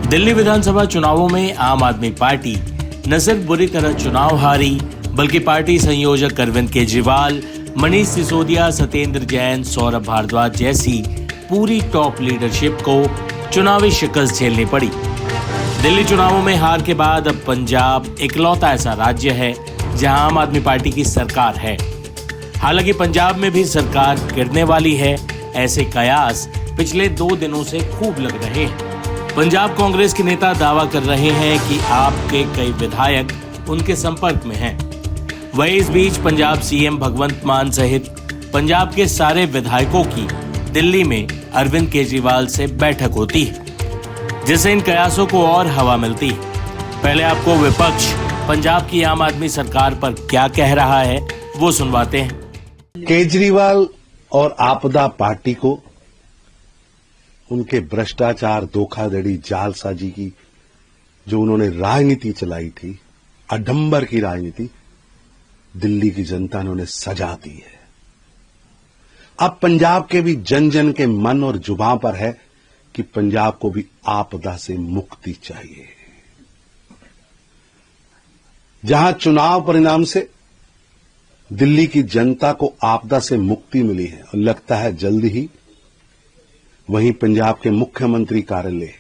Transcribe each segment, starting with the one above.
दिल्ली विधानसभा चुनावों में आम आदमी पार्टी न सिर्फ बुरी तरह चुनाव हारी, बल्कि पार्टी संयोजक अरविंद केजरीवाल, मनीष सिसोदिया, सत्येंद्र जैन, सौरभ भारद्वाज जैसी पूरी टॉप लीडरशिप को चुनावी शिकस्त झेलनी पड़ी। दिल्ली चुनावों में हार के बाद अब पंजाब इकलौता ऐसा राज्य है जहां आम आदमी पार्टी की सरकार है। हालांकि पंजाब में भी सरकार गिरने वाली है, ऐसे कयास पिछले 2 दिनों से खूब लग रहे हैं। पंजाब कांग्रेस के नेता दावा कर रहे हैं कि आपके कई विधायक उनके संपर्क में हैं। वहीं इस बीच पंजाब सीएम भगवंत मान सहित पंजाब के सारे विधायकों की दिल्ली में अरविंद केजरीवाल से बैठक होती है, जिससे इन कयासों को और हवा मिलती है। पहले आपको विपक्ष पंजाब की आम आदमी सरकार पर क्या कह रहा है वो सुनवाते हैं। केजरीवाल और आपदा पार्टी को उनके भ्रष्टाचार, धोखाधड़ी, जालसाजी की जो उन्होंने राजनीति चलाई थी, आडंबर की राजनीति, दिल्ली की जनता ने उन्हें सजा दी है। अब पंजाब के भी जन जन के मन और जुबान पर है कि पंजाब को भी आपदा से मुक्ति चाहिए। जहां चुनाव परिणाम से दिल्ली की जनता को आपदा से मुक्ति मिली है और लगता है जल्द ही, वहीं पंजाब के मुख्यमंत्री कार्यालय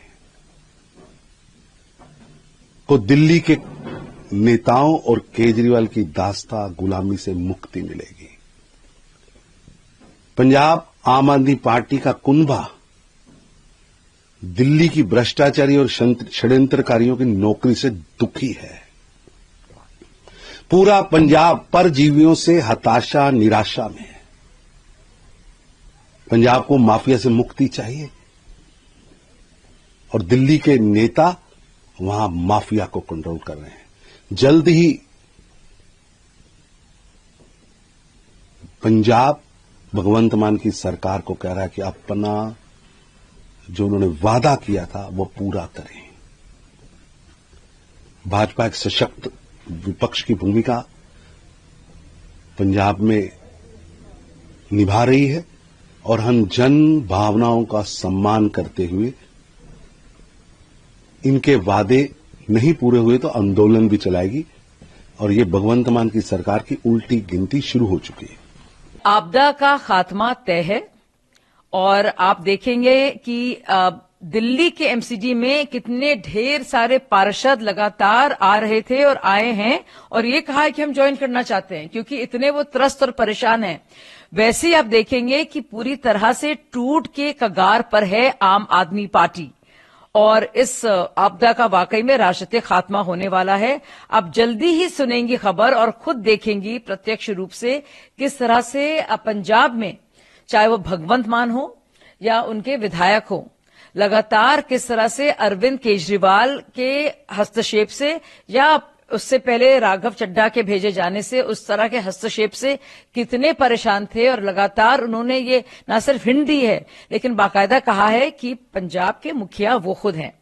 को दिल्ली के नेताओं और केजरीवाल की दास्ता गुलामी से मुक्ति मिलेगी। पंजाब आम आदमी पार्टी का कुनबा दिल्ली की भ्रष्टाचारी और षड्यंत्रकारियों की नौकरी से दुखी है। पूरा पंजाब परजीवियों से हताशा, निराशा में है। पंजाब को माफिया से मुक्ति चाहिए और दिल्ली के नेता वहां माफिया को कंट्रोल कर रहे हैं। जल्द ही पंजाब भगवंत मान की सरकार को कह रहा है कि अपना जो उन्होंने वादा किया था वो पूरा करें। भाजपा एक सशक्त विपक्ष की भूमिका पंजाब में निभा रही है और हम जन भावनाओं का सम्मान करते हुए इनके वादे नहीं पूरे हुए तो आंदोलन भी चलाएगी और ये भगवंत मान की सरकार की उल्टी गिनती शुरू हो चुकी है। आपदा का खात्मा तय है और आप देखेंगे कि दिल्ली के एमसीडी में कितने ढेर सारे पार्षद लगातार आ रहे थे और आए हैं और ये कहा है कि हम ज्वाइन करना चाहते हैं, क्योंकि इतने वो त्रस्त और परेशान हैं। वैसे ही आप देखेंगे कि पूरी तरह से टूट के कगार पर है आम आदमी पार्टी और इस आपदा का वाकई में राजनीतिक खात्मा होने वाला है। आप जल्दी ही सुनेंगी खबर और खुद देखेंगी प्रत्यक्ष रूप से किस तरह से पंजाब में, चाहे वो भगवंत मान हो या उनके विधायक हो, लगातार किस तरह से अरविंद केजरीवाल के हस्तक्षेप से या उससे पहले राघव चड्ढा के भेजे जाने से, उस तरह के हस्तक्षेप से कितने परेशान थे और लगातार उन्होंने ये न सिर्फ हिंट दी है लेकिन बाकायदा कहा है कि पंजाब के मुखिया वो खुद हैं।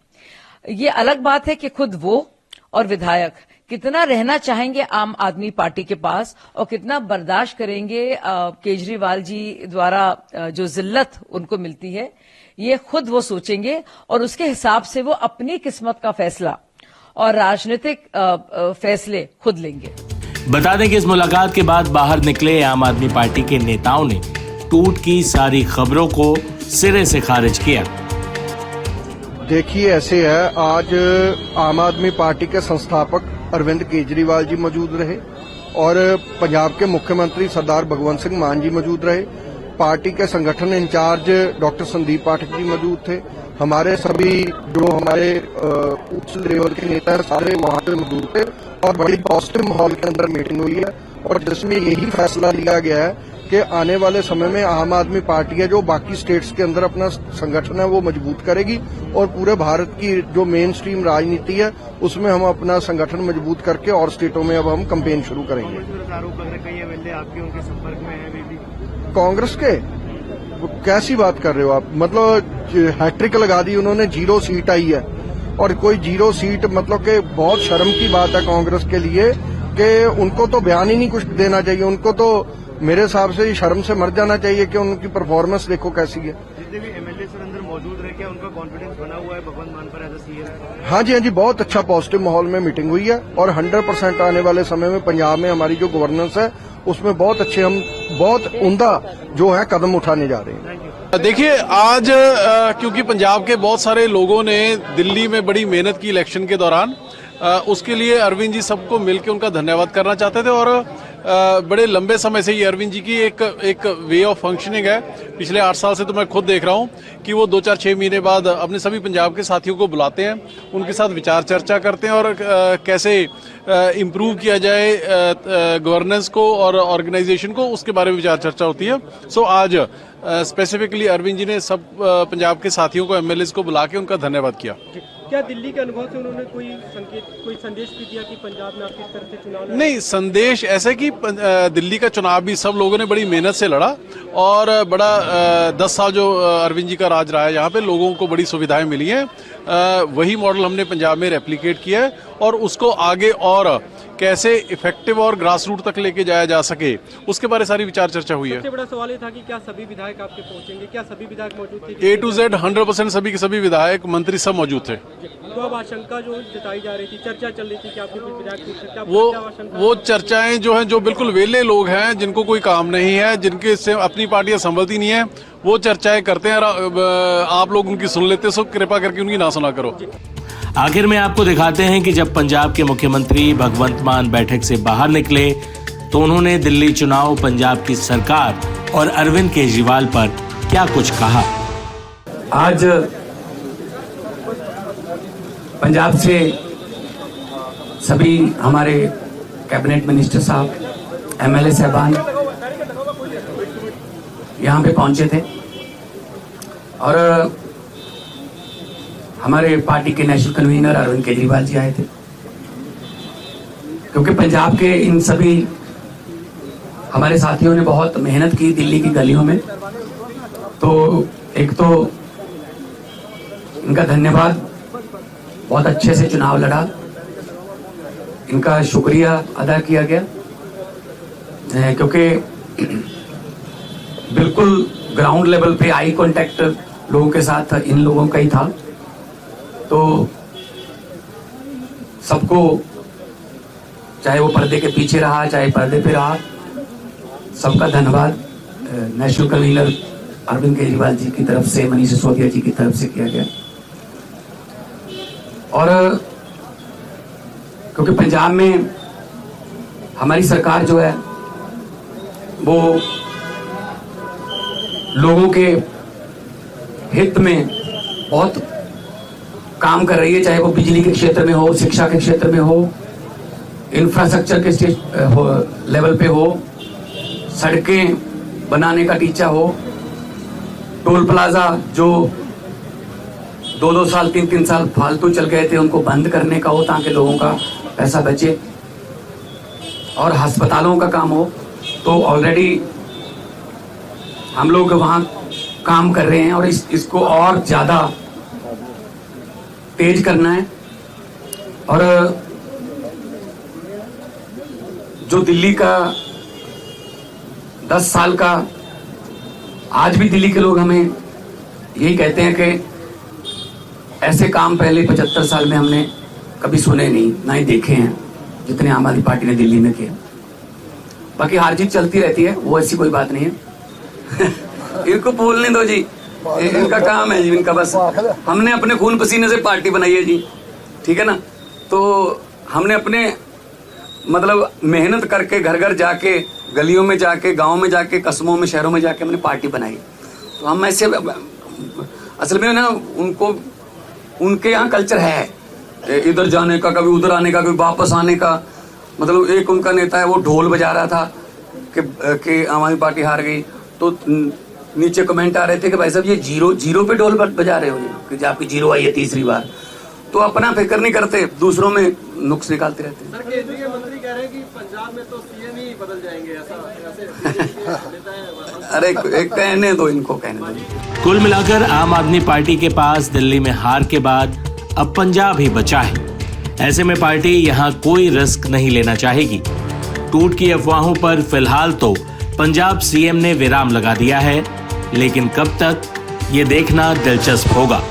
ये अलग बात है कि खुद वो और विधायक कितना रहना चाहेंगे आम आदमी पार्टी के पास और कितना बर्दाश्त करेंगे केजरीवाल जी द्वारा जो जिल्लत उनको मिलती है, ये खुद वो सोचेंगे और उसके हिसाब से वो अपनी किस्मत का फैसला और राजनीतिक फैसले खुद लेंगे। बता दें कि इस मुलाकात के बाद बाहर निकले आम आदमी पार्टी के नेताओं ने टूट की सारी खबरों को सिरे से खारिज किया। देखिए, ऐसे है, आज आम आदमी पार्टी के संस्थापक अरविंद केजरीवाल जी मौजूद रहे और पंजाब के मुख्यमंत्री सरदार भगवंत सिंह मान जी मौजूद रहे। पार्टी के संगठन इंचार्ज डॉक्टर संदीप पाठक जी मौजूद थे। हमारे सभी जो हमारे उच्च लेवल के नेता सारे वहां पे मौजूद थे और बड़ी पॉजिटिव माहौल के अंदर मीटिंग हुई है और जिसमें यही फैसला लिया गया है कि आने वाले समय में आम आदमी पार्टी है जो बाकी स्टेट्स के अंदर अपना संगठन है वो मजबूत करेगी और पूरे भारत की जो मेन स्ट्रीम राजनीति है उसमें हम अपना संगठन मजबूत करके और स्टेटों में अब हम कैंपेन शुरू करेंगे। कांग्रेस के कैसी बात कर रहे हो आप? मतलब हैट्रिक लगा दी उन्होंने, 0 सीट आई है और कोई 0 सीट मतलब कि बहुत शर्म की बात है कांग्रेस के लिए कि उनको तो बयान ही नहीं कुछ देना चाहिए। उनको तो मेरे हिसाब से शर्म से मर जाना चाहिए कि उनकी परफॉर्मेंस देखो कैसी है। जितने भी एमएलए सर अंदर मौजूद रहे, क्या उनका कॉन्फिडेंस बना हुआ है भगवंत मान पर एज सीएम? हाँ जी बहुत अच्छा पॉजिटिव माहौल में मीटिंग हुई है और 100% आने वाले समय में पंजाब में हमारी जो गवर्नेंस है उसमें बहुत अच्छे हम बहुत उम्दा जो है कदम उठाने जा रहे हैं। देखिए आज क्योंकि पंजाब के बहुत सारे लोगों ने दिल्ली में बड़ी मेहनत की इलेक्शन के दौरान, उसके लिए अरविंद जी सबको मिलकर उनका धन्यवाद करना चाहते थे और बड़े लंबे समय से ये अरविंद जी की एक वे ऑफ फंक्शनिंग है। पिछले 8 साल से तो मैं खुद देख रहा हूँ कि वो 2-4-6 महीने बाद अपने सभी पंजाब के साथियों को बुलाते हैं, उनके साथ विचार चर्चा करते हैं और कैसे इम्प्रूव किया जाए गवर्नेंस को और ऑर्गेनाइजेशन को, उसके बारे में विचार चर्चा होती है। सो आज स्पेसिफिकली अरविंद जी ने सब पंजाब के साथियों को, एमएलएस को बुला के उनका धन्यवाद किया। क्या दिल्ली के अनुभव से उन्होंने कोई संदेश भी दिया कि पंजाब में आप किस तरह से चुनाव लड़ेंगे? नहीं, संदेश ऐसे कि दिल्ली का चुनाव भी सब लोगों ने बड़ी मेहनत से लड़ा और बड़ा 10 साल जो अरविंद जी का राज रहा है यहाँ पे लोगों को बड़ी सुविधाएं मिली हैं। वही मॉडल हमने पंजाब में रेप्लिकेट किया है और उसको आगे और कैसे इफेक्टिव और ग्रास रूट तक लेके जाया जा सके, उसके बारे सारी विचार चर्चा हुई है। सबसे बड़ा सवाल ये था कि क्या सभी विधायक आपके पहुंचेंगे, क्या सभी विधायक मौजूद थे? A to Z 100% सभी के सभी विधायक मंत्री सब मौजूद थे। तो अब आशंका जो जताई जा रही थी, चर्चा चल रही थी कि आपके कुछ विधायक पूछ सकते हैं, वो चर्चाएं जो हैं, जो बिल्कुल वेले लोग हैं, जिनको कोई काम नहीं है, जिनके से अपनी पार्टियां संभलती नहीं है, वो चर्चाएं करते हैं। आप लोग उनकी सुन लेते, सो कृपा करके उनकी ना सुना करो। आखिर में आपको दिखाते हैं कि जब पंजाब के मुख्यमंत्री भगवंत मान बैठक से बाहर निकले तो उन्होंने दिल्ली चुनाव, पंजाब की सरकार और अरविंद केजरीवाल पर क्या कुछ कहा। आज पंजाब से सभी हमारे कैबिनेट मिनिस्टर साहब, एमएलए साहबान यहाँ पे पहुंचे थे और हमारे पार्टी के नेशनल कन्वीनर अरविंद केजरीवाल जी आए थे। क्योंकि पंजाब के इन सभी हमारे साथियों ने बहुत मेहनत की दिल्ली की गलियों में, तो एक तो इनका धन्यवाद, बहुत अच्छे से चुनाव लड़ा, इनका शुक्रिया अदा किया गया, क्योंकि बिल्कुल ग्राउंड लेवल पे आई कांटेक्ट लोगों के साथ इन लोगों का ही था। तो सबको, चाहे वो पर्दे के पीछे रहा चाहे पर्दे पे रहा, सबका धन्यवाद नेशनल कन्वीनर अरविंद केजरीवाल जी की तरफ से, मनीष सिसोदिया जी की तरफ से किया गया। और क्योंकि पंजाब में हमारी सरकार जो है वो लोगों के हित में बहुत काम कर रही है, चाहे वो बिजली के क्षेत्र में हो, शिक्षा के क्षेत्र में हो, इंफ्रास्ट्रक्चर के लेवल पे हो, सड़कें बनाने का टीचा हो, टोल प्लाजा जो 2-2 साल 3-3 साल फालतू चल गए थे उनको बंद करने का हो ताकि लोगों का पैसा बचे, और अस्पतालों का काम हो। तो ऑलरेडी हम लोग वहाँ काम कर रहे हैं और इसको और ज़्यादा तेज करना है। और जो दिल्ली का 10 साल का, आज भी दिल्ली के लोग हमें यही कहते हैं कि ऐसे काम पहले 75 साल में हमने कभी सुने नहीं, ना ही देखे हैं जितने आम आदमी पार्टी ने दिल्ली में किए। बाकी हार जीत चलती रहती है, वो ऐसी कोई बात नहीं है। इनको बोलने दो जी, इनका काम है जी, इनका बस। हमने अपने खून पसीने से पार्टी बनाई है जी, ठीक है ना। तो हमने अपने मतलब मेहनत करके घर घर जाके, गलियों में जाके, गांव में जाके, कस्बों में, शहरों में जाके हमने पार्टी बनाई। तो हम ऐसे, असल में ना उनको, उनके यहाँ कल्चर है इधर जाने का, कभी उधर आने का, कभी वापस आने का। मतलब एक उनका नेता है, वो ढोल बजा रहा था कि आम आदमी पार्टी हार गई, तो नीचे कमेंट आ रहे थे कि भाई साहब ये जीरो पे ढोल बजा रहे हो कि आपकी जीरो आई है तीसरी बार। तो अपना फिक्र नहीं करते, दूसरों में नुक्स निकालते रहते हैं। सर, केंद्रीय मंत्री कह रहे हैं कि पंजाब में तो सीएम ही बदल जाएंगे, ऐसा अरे कहने दो, इनको कहने दो। कुल मिलाकर आम आदमी पार्टी के पास दिल्ली में हार के बाद अब पंजाब ही बचा है। ऐसे में पार्टी यहाँ कोई रिस्क नहीं लेना चाहेगी। टूट की अफवाहों पर फिलहाल तो पंजाब सीएम ने विराम लगा दिया है, लेकिन कब तक ये देखना दिलचस्प होगा